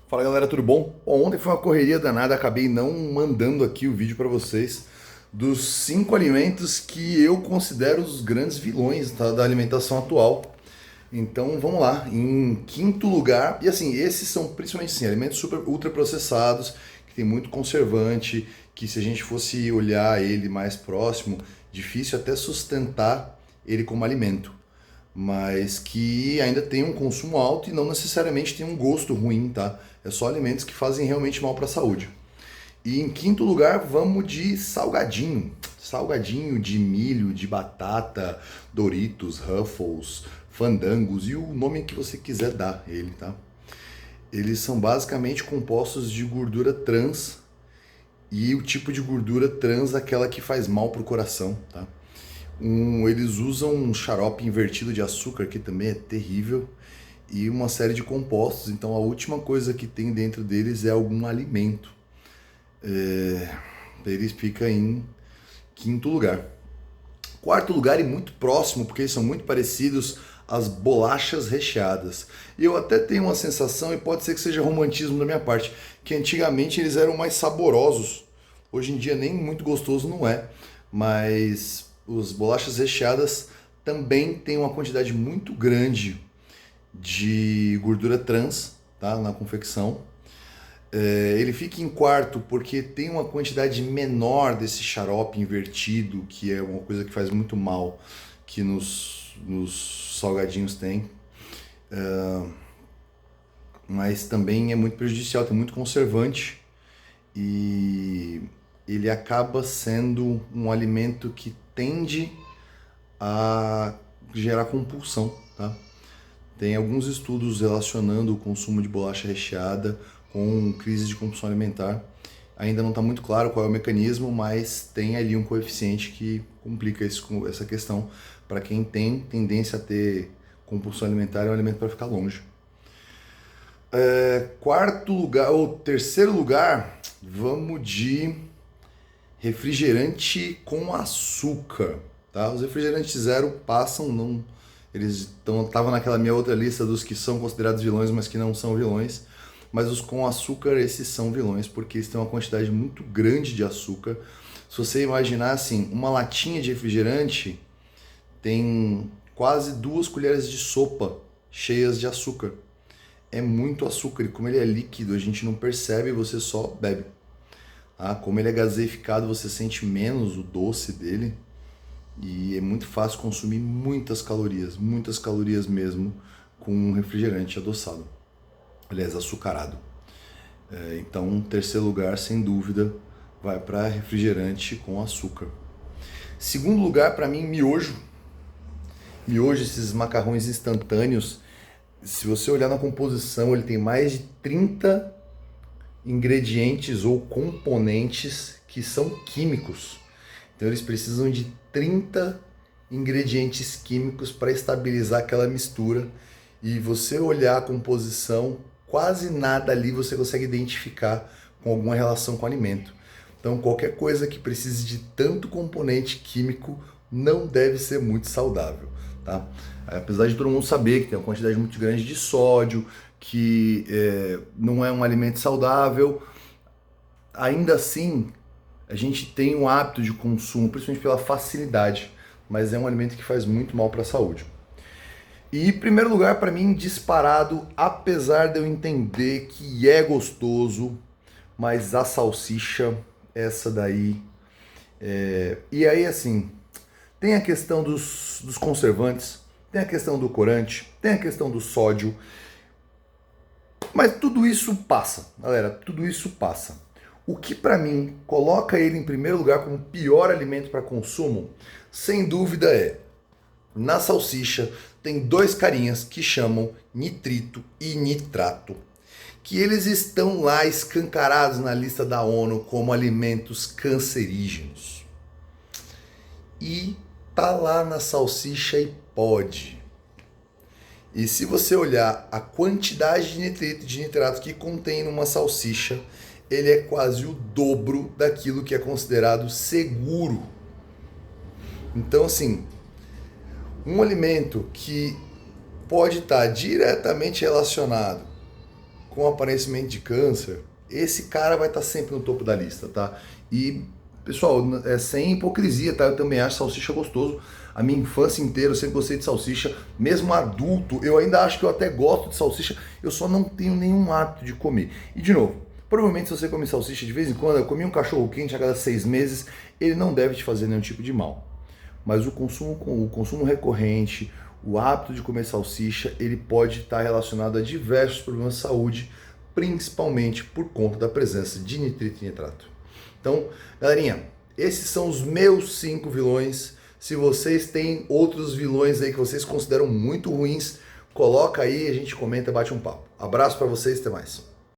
Fala galera, tudo bom? Bom, ontem foi uma correria danada, acabei não mandando aqui o vídeo para vocês dos 5 alimentos que eu considero os grandes vilões da alimentação atual. Então vamos lá, em quinto lugar, e assim, esses são principalmente assim, alimentos super ultra processados, que tem muito conservante, que se a gente fosse olhar ele mais próximo, difícil até sustentar ele como alimento, mas que ainda tem um consumo alto e não necessariamente tem um gosto ruim, tá? É só alimentos que fazem realmente mal para a saúde. E em quinto lugar, vamos de salgadinho. Salgadinho de milho, de batata, Doritos, Ruffles, Fandangos e o nome que você quiser dar ele, tá? Eles são basicamente compostos de gordura trans e o tipo de gordura trans aquela que faz mal pro coração, tá? Eles usam um xarope invertido de açúcar, que também é terrível, e uma série de compostos. Então a última coisa que tem dentro deles é algum alimento. Eles ficam em quinto lugar. Quarto lugar e muito próximo, porque eles são muito parecidos, as bolachas recheadas. E eu até tenho uma sensação, e pode ser que seja romantismo da minha parte, que antigamente eles eram mais saborosos. Hoje em dia nem muito gostoso não é, mas as bolachas recheadas também têm uma quantidade muito grande de gordura trans, tá, na confecção. Ele fica em quarto porque tem uma quantidade menor desse xarope invertido, que é uma coisa que faz muito mal, que nos salgadinhos tem. Mas também é muito prejudicial, tem muito conservante e ele acaba sendo um alimento que tende a gerar compulsão, tá? Tem alguns estudos relacionando o consumo de bolacha recheada com crise de compulsão alimentar. Ainda não está muito claro qual é o mecanismo, mas tem ali um coeficiente que complica essa questão. Para quem tem tendência a ter compulsão alimentar, é um alimento para ficar longe. Quarto lugar, ou terceiro lugar, vamos de refrigerante com açúcar, tá? Os refrigerantes zero passam, não, eles estavam naquela minha outra lista dos que são considerados vilões, mas que não são vilões. Mas os com açúcar, esses são vilões, porque eles têm uma quantidade muito grande de açúcar. Se você imaginar assim, uma latinha de refrigerante tem quase 2 colheres de sopa cheias de açúcar. É muito açúcar e como ele é líquido, a gente não percebe, você só bebe. Ah, como ele é gaseificado, você sente menos o doce dele e é muito fácil consumir muitas calorias mesmo com um refrigerante adoçado, aliás, açucarado. Então, terceiro lugar, sem dúvida, vai para refrigerante com açúcar. Segundo lugar, para mim, miojo. Miojo, esses macarrões instantâneos, se você olhar na composição, ele tem mais de 30 ingredientes ou componentes que são químicos. Então eles precisam de 30 ingredientes químicos para estabilizar aquela mistura. E você olhar a composição, quase nada ali você consegue identificar com alguma relação com o alimento. Então qualquer coisa que precise de tanto componente químico não deve ser muito saudável, tá? Apesar de todo mundo saber que tem uma quantidade muito grande de sódio, que não é um alimento saudável, ainda assim a gente tem um hábito de consumo, principalmente pela facilidade, mas é um alimento que faz muito mal para a saúde. E em primeiro lugar, para mim, disparado, apesar de eu entender que é gostoso, mas a salsicha, essa daí. E aí, assim, tem a questão dos conservantes, tem a questão do corante, tem a questão do sódio, mas tudo isso passa, galera, tudo isso passa. O que para mim coloca ele em primeiro lugar como pior alimento para consumo, sem dúvida na salsicha tem dois carinhas que chamam nitrito e nitrato, que eles estão lá escancarados na lista da ONU como alimentos cancerígenos. E tá lá na salsicha e pode. E se você olhar a quantidade de nitrito e de nitrato que contém numa salsicha, ele é quase o dobro daquilo que é considerado seguro. Então, assim, um alimento que pode estar diretamente relacionado com aparecimento de câncer, esse cara vai estar sempre no topo da lista, tá? E, pessoal, é sem hipocrisia, tá? Eu também acho salsicha gostoso. A minha infância inteira eu sempre gostei de salsicha, mesmo adulto, eu ainda acho que eu até gosto de salsicha, eu só não tenho nenhum hábito de comer. E de novo, provavelmente se você come salsicha de vez em quando, eu comi um cachorro quente a cada 6 meses, ele não deve te fazer nenhum tipo de mal. Mas o consumo recorrente, o hábito de comer salsicha, ele pode estar relacionado a diversos problemas de saúde, principalmente por conta da presença de nitrito e nitrato. Então, galerinha, esses são os meus 5 vilões. Se vocês têm outros vilões aí que vocês consideram muito ruins, coloca aí, a gente comenta, bate um papo. Abraço para vocês, até mais.